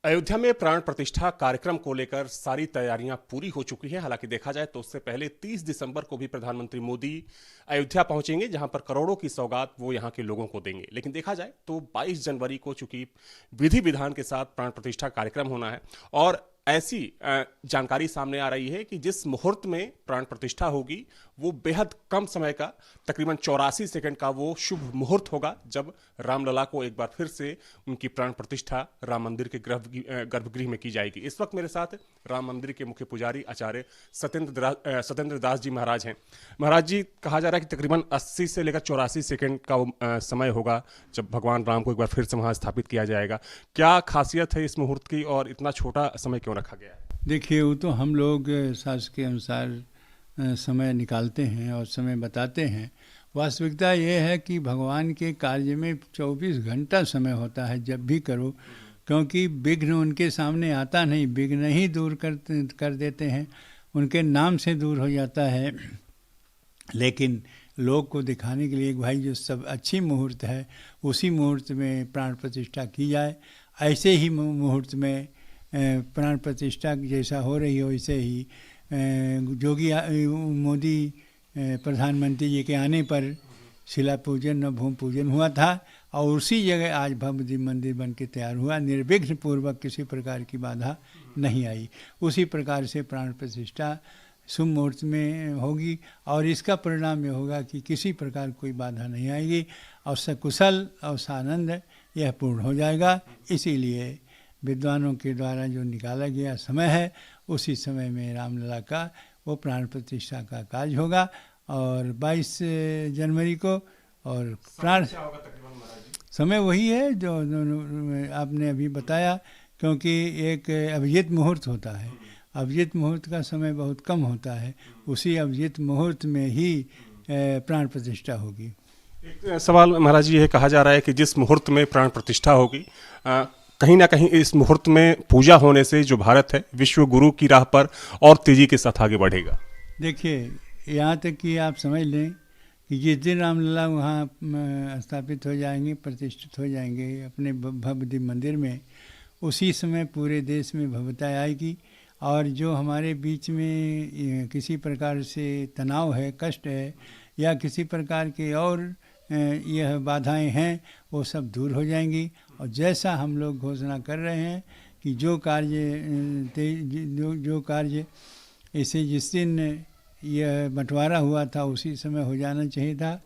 अयोध्या में प्राण प्रतिष्ठा कार्यक्रम को लेकर सारी तैयारियां पूरी हो चुकी हैं। हालांकि देखा जाए तो उससे पहले 30 दिसंबर को भी प्रधानमंत्री मोदी अयोध्या पहुंचेंगे, जहां पर करोड़ों की सौगात वो यहां के लोगों को देंगे। लेकिन देखा जाए तो 22 जनवरी को चूंकि विधि विधान के साथ प्राण प्रतिष्ठा कार्यक्रम होना है और ऐसी जानकारी सामने आ रही है कि जिस मुहूर्त में प्राण प्रतिष्ठा होगी वो बेहद कम समय का, तकरीबन 84 सेकंड का वो शुभ मुहूर्त होगा, जब रामलला को एक बार फिर से उनकी प्राण प्रतिष्ठा राम मंदिर के गर्भगृह में की जाएगी। इस वक्त मेरे साथ राम मंदिर के मुख्य पुजारी आचार्य सत्येंद्र दास जी महाराज हैं। महाराज जी, कहा जा रहा है कि तकरीबन 80 से लेकर 84 सेकंड का समय होगा जब भगवान राम को एक बार फिर से वहाँ स्थापित किया जाएगा। क्या खासियत है इस मुहूर्त की और इतना छोटा समय क्यों रखा गया है? देखिए, वो तो हम लोग शास्त्र के अनुसार समय निकालते हैं और समय बताते हैं। वास्तविकता ये है कि भगवान के कार्य में 24 घंटा समय होता है जब भी करो, क्योंकि विघ्न उनके सामने आता नहीं, विघ्न ही दूर कर देते हैं, उनके नाम से दूर हो जाता है। लेकिन लोग को दिखाने के लिए एक भाई जो सब अच्छी मुहूर्त है उसी मुहूर्त में प्राण प्रतिष्ठा की जाए। ऐसे ही मुहूर्त में प्राण प्रतिष्ठा जैसा हो रही हो वैसे ही जोगी मोदी प्रधानमंत्री जी के आने पर शिला पूजन और भूमि पूजन हुआ था और उसी जगह आज भव्य मंदिर बन के तैयार हुआ। निर्विघ्न पूर्वक किसी प्रकार की बाधा नहीं आई। उसी प्रकार से प्राण प्रतिष्ठा शुभ मुहूर्त में होगी और इसका परिणाम ये होगा कि किसी प्रकार कोई बाधा नहीं आएगी और सकुशल और सानंद यह पूर्ण हो जाएगा। इसीलिए विद्वानों के द्वारा जो निकाला गया समय है उसी समय में रामलला का वो प्राण प्रतिष्ठा का कार्य होगा और 22 जनवरी को। और प्राण समय वही है जो आपने अभी बताया, क्योंकि एक अभिजित मुहूर्त होता है। अभिजित मुहूर्त का समय बहुत कम होता है, उसी अभिजित मुहूर्त में ही प्राण प्रतिष्ठा होगी। एक सवाल महाराज जी, ये कहा जा रहा है कि जिस मुहूर्त में प्राण प्रतिष्ठा होगी कहीं ना कहीं इस मुहूर्त में पूजा होने से जो भारत है विश्व गुरु की राह पर और तेजी के साथ आगे बढ़ेगा। देखिए, यहाँ तक कि आप समझ लें कि जिस दिन रामलला वहाँ स्थापित हो जाएंगे, प्रतिष्ठित हो जाएंगे अपने भव्य मंदिर में, उसी समय पूरे देश में भव्यता आएगी और जो हमारे बीच में किसी प्रकार से तनाव है, कष्ट है या किसी प्रकार के और यह बाधाएं हैं वो सब दूर हो जाएंगी। और जैसा हम लोग घोषणा कर रहे हैं कि जो कार्य ऐसे जिस दिन यह बंटवारा हुआ था उसी समय हो जाना चाहिए था,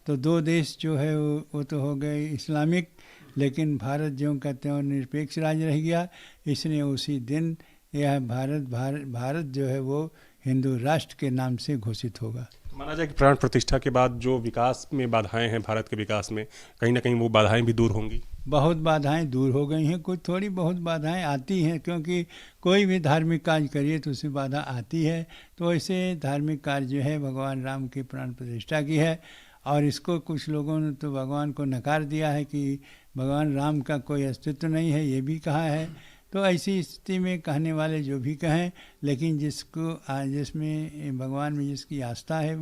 तो दो देश जो है वो तो हो गए इस्लामिक, लेकिन भारत जो कहते हैं निरपेक्ष राज्य रह गया। इसलिए उसी दिन यह भारत जो है वो हिंदू राष्ट्र के नाम से घोषित होगा। माना जाए कि प्राण प्रतिष्ठा के बाद जो विकास में बाधाएं हैं भारत के विकास में, कहीं ना कहीं वो बाधाएं भी दूर होंगी। बहुत बाधाएं दूर हो गई हैं, कुछ थोड़ी बहुत बाधाएं आती हैं, क्योंकि कोई भी धार्मिक कार्य करिए तो उसमें बाधा आती है। तो ऐसे धार्मिक कार्य जो है भगवान राम की प्राण प्रतिष्ठा की है और इसको कुछ लोगों ने तो भगवान को नकार दिया है कि भगवान राम का कोई अस्तित्व नहीं है, ये भी कहा है। तो ऐसी स्थिति में कहने वाले जो भी कहें, लेकिन जिसमें भगवान में जिसकी आस्था है,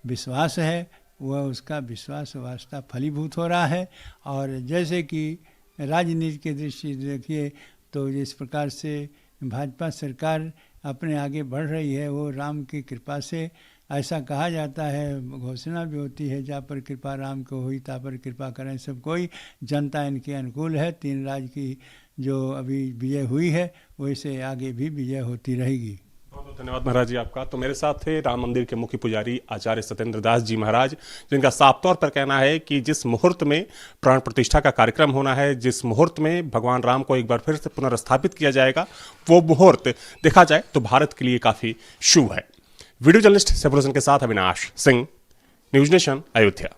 विश्वास है, वह उसका विश्वास वास्ता फलीभूत हो रहा है। और जैसे कि राजनीति की दृष्टि से देखिए तो जिस प्रकार से भाजपा सरकार अपने आगे बढ़ रही है वो राम की कृपा से, ऐसा कहा जाता है, घोषणा भी होती है, जा पर कृपा राम को हुई ता पर कृपा करें सब कोई। जनता इनके अनुकूल है। 3 राज्य की जो अभी विजय हुई है वैसे आगे भी विजय होती रहेगी। बहुत बहुत धन्यवाद महाराज जी आपका। तो मेरे साथ थे राम मंदिर के मुख्य पुजारी आचार्य सत्येंद्र दास जी महाराज, जिनका साफ तौर पर कहना है कि जिस मुहूर्त में प्राण प्रतिष्ठा का कार्यक्रम होना है, जिस मुहूर्त में भगवान राम को एक बार फिर से पुनर्स्थापित किया जाएगा, वो मुहूर्त देखा जाए तो भारत के लिए काफी शुभ है। वीडियो जर्नलिस्ट सेफुल हसन के साथ अविनाश सिंह, न्यूज नेशन, अयोध्या।